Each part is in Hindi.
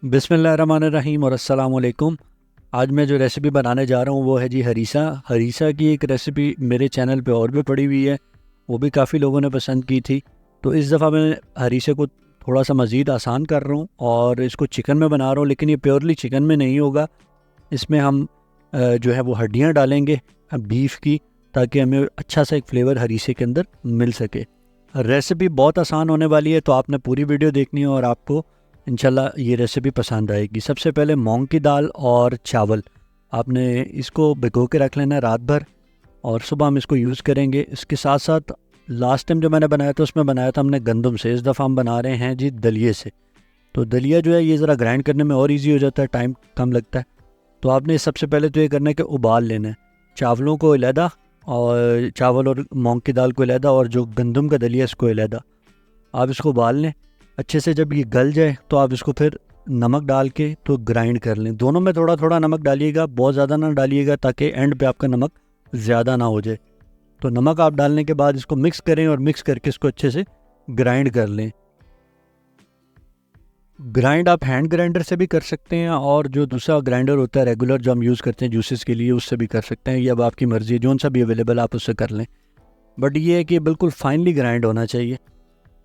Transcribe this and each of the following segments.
बिस्मिल्लाहिर्रहमानिर्रहीम और अस्सलाम वालेकुम। आज मैं जो रेसिपी बनाने जा रहा हूँ वो है जी हरीसा। हरीसा की एक रेसिपी मेरे चैनल पे और भी पड़ी हुई है, वो भी काफ़ी लोगों ने पसंद की थी। तो इस दफ़ा मैं हरीसे को थोड़ा सा मज़ीद आसान कर रहा हूँ और इसको चिकन में बना रहा हूँ, लेकिन ये प्योरली चिकन में नहीं होगा। इसमें हम जो है वो हड्डियाँ डालेंगे बीफ की, ताकि हमें अच्छा सा एक फ्लेवर हरीसे के अंदर मिल सके। रेसिपी बहुत आसान होने वाली है, तो आपने पूरी वीडियो देखनी है और आपको इंशाल्लाह ये रेसिपी पसंद आएगी। सबसे पहले मूंग की दाल और चावल आपने इसको भिगो के रख लेना है रात भर, और सुबह हम इसको यूज़ करेंगे। इसके साथ साथ लास्ट टाइम जो मैंने बनाया था उसमें बनाया था हमने गंदम से, इस दफ़ा हम बना रहे हैं जी दलिए से। तो दलिया जो है ये ज़रा ग्राइंड करने में और ईजी हो जाता है, टाइम कम लगता है। तो आपने सबसे पहले तो ये करना है कि उबाल लेना है चावलों को अलहदा, और चावल और मूंग की दाल को अलहदा, और जो गंदम का दलिया इसको अलहदा। आप इसको उबाल लें अच्छे से। जब ये गल जाए तो आप इसको फिर नमक डाल के तो ग्राइंड कर लें। दोनों में थोड़ा थोड़ा नमक डालिएगा, बहुत ज़्यादा ना डालिएगा ताकि एंड पे आपका नमक ज़्यादा ना हो जाए। तो नमक आप डालने के बाद इसको मिक्स करें और मिक्स करके इसको अच्छे से ग्राइंड कर लें। ग्राइंड आप हैंड ग्राइंडर से भी कर सकते हैं, और जो दूसरा ग्राइंडर होता है रेगुलर जो हम यूज़ करते हैं जूसेस के लिए, उससे भी कर सकते हैं। ये अब आपकी मर्ज़ी है, जौन सा भी अवेलेबल आप उससे कर लें। बट ये है कि बिल्कुल फाइनली ग्राइंड होना चाहिए।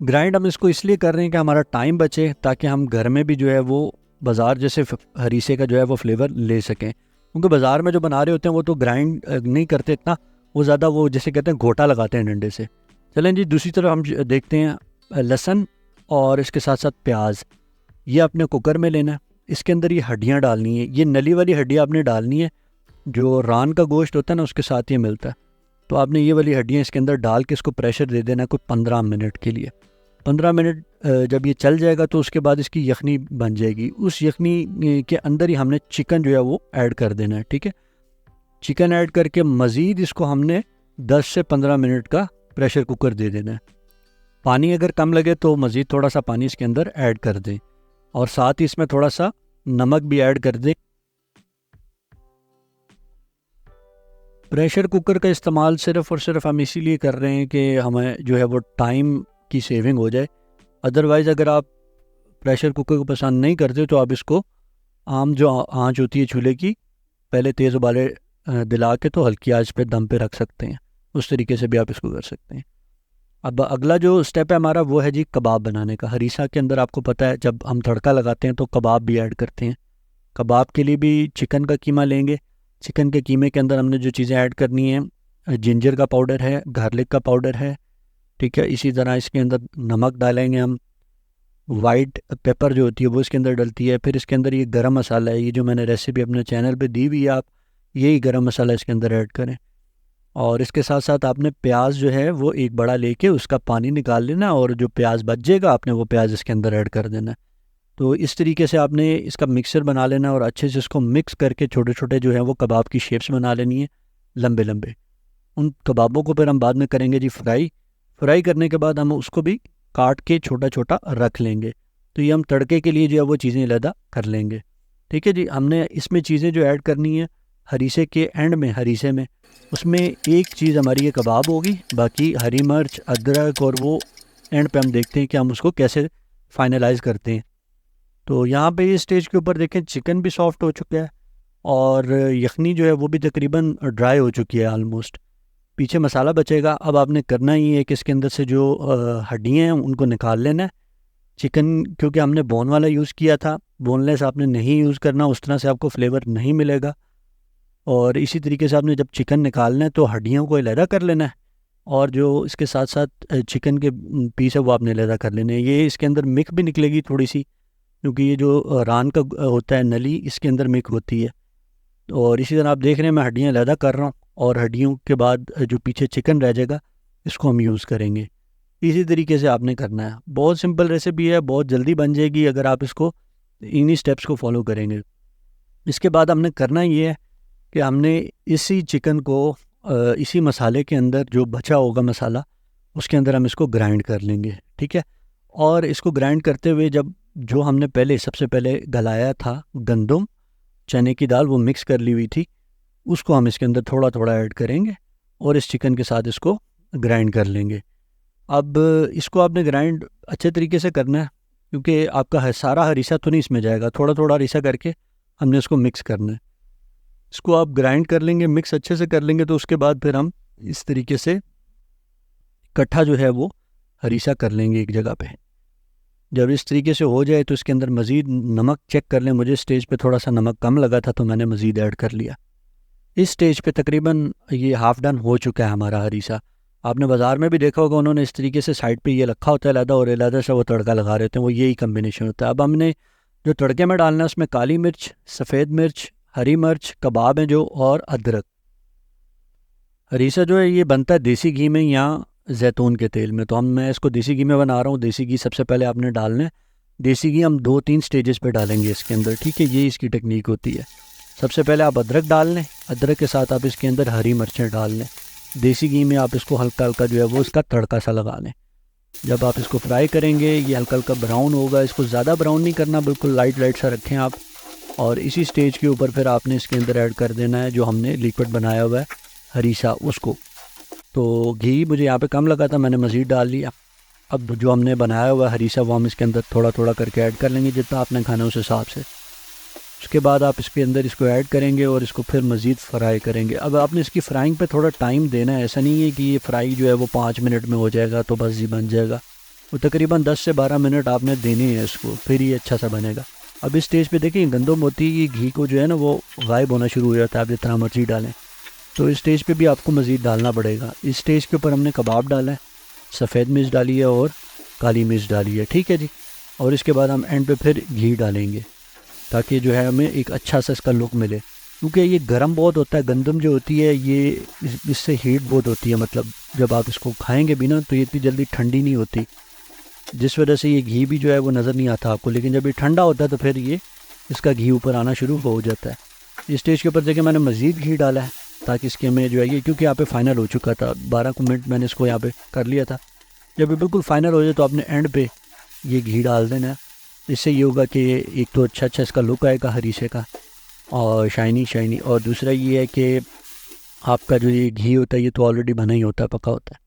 ग्राइंड हम इसको इसलिए कर रहे हैं कि हमारा टाइम बचे, ताकि हम घर में भी जो है वो बाज़ार जैसे हरीसे का जो है वो फ्लेवर ले सकें। क्योंकि बाज़ार में जो बना रहे होते हैं वो तो ग्राइंड नहीं करते इतना, वो ज़्यादा वो जैसे कहते हैं घोटा लगाते हैं डंडे से। चलें जी, दूसरी तरफ हम देखते हैं लहसुन और इसके साथ साथ प्याज। ये आपने कुकर में लेना है, इसके अंदर ये हड्डियाँ डालनी है। ये नली वाली हड्डियाँ आपने डालनी है, जो रान का गोश्त होता है ना उसके साथ ये मिलता है। तो आपने ये वाली हड्डियाँ इसके अंदर डाल के इसको प्रेशर दे देना है कोई 15 मिनट के लिए। 15 मिनट जब ये चल जाएगा तो उसके बाद इसकी यखनी बन जाएगी। उस यखनी के अंदर ही हमने चिकन जो है वो ऐड कर देना है, ठीक है। चिकन ऐड करके मज़ीद इसको हमने 10 से 15 मिनट का प्रेशर कुकर दे देना है। पानी अगर कम लगे तो मज़ीद थोड़ा सा पानी इसके अंदर ऐड कर दें, और साथ ही इसमें थोड़ा सा नमक भी ऐड कर दें। प्रेशर कुकर का इस्तेमाल सिर्फ़ और सिर्फ हम इसीलिए कर रहे हैं कि हमें जो है वो टाइम की सेविंग हो जाए। अदरवाइज़ अगर आप प्रेशर कुकर को पसंद नहीं करते तो आप इसको आम जो आंच होती है चूल्हे की, पहले तेज़ उबाले दिला के तो हल्की आंच पे दम पे रख सकते हैं। उस तरीके से भी आप इसको कर सकते हैं। अब अगला जो स्टेप है हमारा वो है जी कबाब बनाने का। हरीसा के अंदर आपको पता है जब हम तड़का लगाते हैं तो कबाब भी ऐड करते हैं। कबाब के लिए भी चिकन का कीमा लेंगे। चिकन के कीमे के अंदर हमने जो चीज़ें ऐड करनी है, जिंजर का पाउडर है, गार्लिक का पाउडर है, ठीक है। इसी तरह इसके अंदर नमक डालेंगे हम, वाइट पेपर जो होती है वो इसके अंदर डलती है। फिर इसके अंदर ये गरम मसाला है, ये जो मैंने रेसिपी अपने चैनल पे दी हुई है, आप यही गरम मसाला इसके अंदर ऐड करें। और इसके साथ साथ आपने प्याज जो है वो एक बड़ा लेके उसका पानी निकाल लेना, और जो प्याज बच जाएगा आपने वो प्याज इसके अंदर ऐड कर देना। तो इस तरीके से आपने इसका मिक्सर बना लेना, और अच्छे से इसको मिक्स करके छोटे छोटे जो है वो कबाब की शेप्स बना लेनी है, लंबे लंबे। उन कबाबों को फिर हम बाद में करेंगे जी फ्राई। फ्राई करने के बाद हम उसको भी काट के छोटा छोटा रख लेंगे। तो ये हम तड़के के लिए जो है वो चीज़ें अलहदा कर लेंगे, ठीक है जी। हमने इसमें चीज़ें जो ऐड करनी है हरीसे के एंड में, हरीसे में उसमें एक चीज़ हमारी ये कबाब होगी, बाकी हरी मिर्च, अदरक, और वो एंड पे हम देखते हैं कि हम उसको कैसे फाइनलाइज करते हैं। तो यहाँ पे इस स्टेज के ऊपर देखें चिकन भी सॉफ्ट हो चुका है, और यखनी जो है वो भी तकरीबन ड्राई हो चुकी है ऑलमोस्ट। पीछे मसाला बचेगा। अब आपने करना ही है कि इसके अंदर से जो हड्डियाँ हैं उनको निकाल लेना है। चिकन क्योंकि हमने बोन वाला यूज़ किया था, बोनलेस आपने नहीं यूज़ करना, उस तरह से आपको फ्लेवर नहीं मिलेगा। और इसी तरीके से आपने जब चिकन निकालना है तो हड्डियों को अलहदा कर लेना है, और जो इसके साथ साथ चिकन के पीस है वो आपने अलहदा कर लेने हैं। ये इसके अंदर मिक भी निकलेगी थोड़ी सी, क्योंकि ये जो रान का होता है नली, इसके अंदर मिक होती है। और इसी तरह आप देख रहे हैं मैं हड्डियाँ अलहदा कर रहा हूँ, और हड्डियों के बाद जो पीछे चिकन रह जाएगा इसको हम यूज़ करेंगे। इसी तरीके से आपने करना है। बहुत सिंपल रेसिपी है, बहुत जल्दी बन जाएगी अगर आप इसको इन्हीं स्टेप्स को फॉलो करेंगे। इसके बाद हमने करना ये है कि हमने इसी चिकन को इसी मसाले के अंदर जो बचा होगा मसाला, उसके अंदर हम इसको ग्राइंड कर लेंगे, ठीक है। और इसको ग्राइंड करते हुए जब जो हमने पहले सबसे पहले गलाया था गंदम चने की दाल, वो मिक्स कर ली हुई थी, उसको हम इसके अंदर थोड़ा थोड़ा ऐड करेंगे और इस चिकन के साथ इसको ग्राइंड कर लेंगे। अब इसको आपने ग्राइंड अच्छे तरीके से करना है, क्योंकि आपका सारा हरीसा तो नहीं इसमें जाएगा, थोड़ा थोड़ा हरीसा करके हमने इसको मिक्स करना है। इसको आप ग्राइंड कर लेंगे, मिक्स अच्छे से कर लेंगे, तो उसके बाद फिर हम इस तरीके से इकट्ठा जो है वो हरीसा कर लेंगे एक जगह पे। जब इस तरीके से हो जाए तो इसके अंदर मज़ीद नमक चेक कर लें। मुझे स्टेज पे थोड़ा सा नमक कम लगा था तो मैंने मज़ीद ऐड कर लिया। इस स्टेज पे तकरीबन ये हाफ़ डन हो चुका है हमारा हरीसा। आपने बाज़ार में भी देखा होगा, उन्होंने इस तरीके से साइड पे ये रखा होता है अलहदा, और अलहदा से वो तड़का लगा रहे होते हैं, वो यही कम्बिनेशन होता है। अब हमने जो तड़के में डालना है उसमें काली मिर्च, सफ़ेद मिर्च, हरी मिर्च, कबाब हैं जो, और अदरक। हरीसा जो है ये बनता है देसी घी में या जैतून के तेल में, तो मैं इसको देसी घी में बना रहा हूँ। देसी घी सबसे पहले आपने डालना है। देसी घी हम 2-3 स्टेजेस पे डालेंगे इसके अंदर, ठीक है, ये इसकी टेक्निक होती है। सबसे पहले आप अदरक डाल लें, अदरक के साथ आप इसके अंदर हरी मिर्चें डाल लें। देसी घी में आप इसको हल्का हल्का जो है वो इसका तड़का सा लगा लें। जब आप इसको फ्राई करेंगे ये हल्का हल्का ब्राउन होगा, इसको ज़्यादा ब्राउन नहीं करना, बिल्कुल लाइट लाइट सा रखें आप। और इसी स्टेज के ऊपर फिर आपने इसके अंदर ऐड कर देना है जो हमने लिक्विड बनाया हुआ है हरीसा, उसको। तो घी मुझे यहाँ पे कम लगा था, मैंने मज़ीद डाल लिया। अब जो हमने बनाया हुआ हरीसा वो हम इसके अंदर थोड़ा थोड़ा करके ऐड कर लेंगे, जितना आपने खाना उस हिसाब से। उसके बाद आप इसके अंदर इसको ऐड करेंगे और इसको फिर मज़ीद फ्राई करेंगे। अब आपने इसकी फ़्राइंग पे थोड़ा टाइम देना है, ऐसा नहीं है कि ये फ्राई जो है वो 5 मिनट में हो जाएगा तो बस ही बन जाएगा। वो तकरीबन 10 से 12 मिनट आपने देने हैं इसको, फिर ये अच्छा सा बनेगा। अब इस स्टेज पे देखिए गंदम मोती ये घी को जो है ना वो गायब होना शुरू हो जाता है, आप जितना मर्जी डालें। तो इस स्टेज पे भी आपको मज़ीद डालना पड़ेगा। इस स्टेज के ऊपर हमने कबाब डाला है, सफ़ेद मिर्च डाली है और काली मिर्च डाली है, ठीक है जी। और इसके बाद हम एंड पे फिर घी डालेंगे ताकि जो है हमें एक अच्छा सा इसका लुक मिले, क्योंकि ये गर्म बहुत होता है। गंदम जो होती है ये इससे हीट बहुत होती है, मतलब जब आप इसको खाएंगे भी ना तो ये इतनी जल्दी ठंडी नहीं होती, जिस वजह से ये घी भी जो है वो नज़र नहीं आता आपको। लेकिन जब ये ठंडा होता है तो फिर ये इसका घी ऊपर आना शुरू हो जाता है। इस स्टेज के ऊपर देखिए मैंने मज़ीद घी डाला है ताकि इसके में जो है ये, क्योंकि यहाँ पे फाइनल हो चुका था, 12 मिनट मैंने इसको यहाँ पे कर लिया था। जब ये बिल्कुल फाइनल हो जाए तो आपने एंड पे ये घी डाल देना है। इससे ये होगा कि एक तो अच्छा इसका लुक आएगा हरीसे का और शाइनी शाइनी, और दूसरा ये है कि आपका जो ये घी होता है ये तो ऑलरेडी बना ही होता है, पका होता है।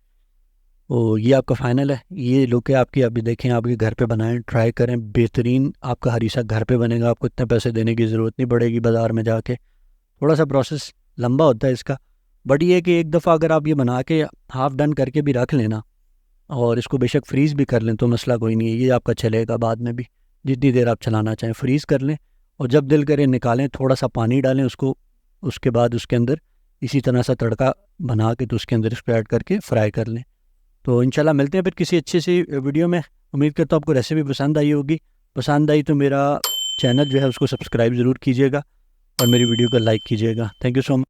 तो ये आपका फ़ाइनल है, ये लुक है आपकी। अभी देखें, आपके घर पे बनाएं, ट्राई करें, बेहतरीन आपका हरीसा घर पे बनेगा। आपको इतने पैसे देने की ज़रूरत नहीं पड़ेगी बाज़ार में जाके। थोड़ा सा प्रोसेस लंबा होता है इसका, बट ये है कि एक दफ़ा अगर आप ये बना के हाफ़ डन करके भी रख लेना और इसको बेशक फ्रीज़ भी कर लें तो मसला कोई नहीं है, ये आपका चलेगा बाद में भी। जितनी देर आप चलाना चाहें फ्रीज़ कर लें और जब दिल करे निकालें, थोड़ा सा पानी डालें उसको, उसके बाद उसके अंदर इसी तरह सा तड़का बना के तो उसके अंदर इसको ऐड करके फ्राई कर लें। तो इंशाल्लाह मिलते हैं फिर किसी अच्छी सी वीडियो में। उम्मीद करता हूँ आपको रेसिपी पसंद आई होगी। पसंद आई तो मेरा चैनल जो है उसको सब्सक्राइब ज़रूर कीजिएगा और मेरी वीडियो को लाइक कीजिएगा। Thank you so much.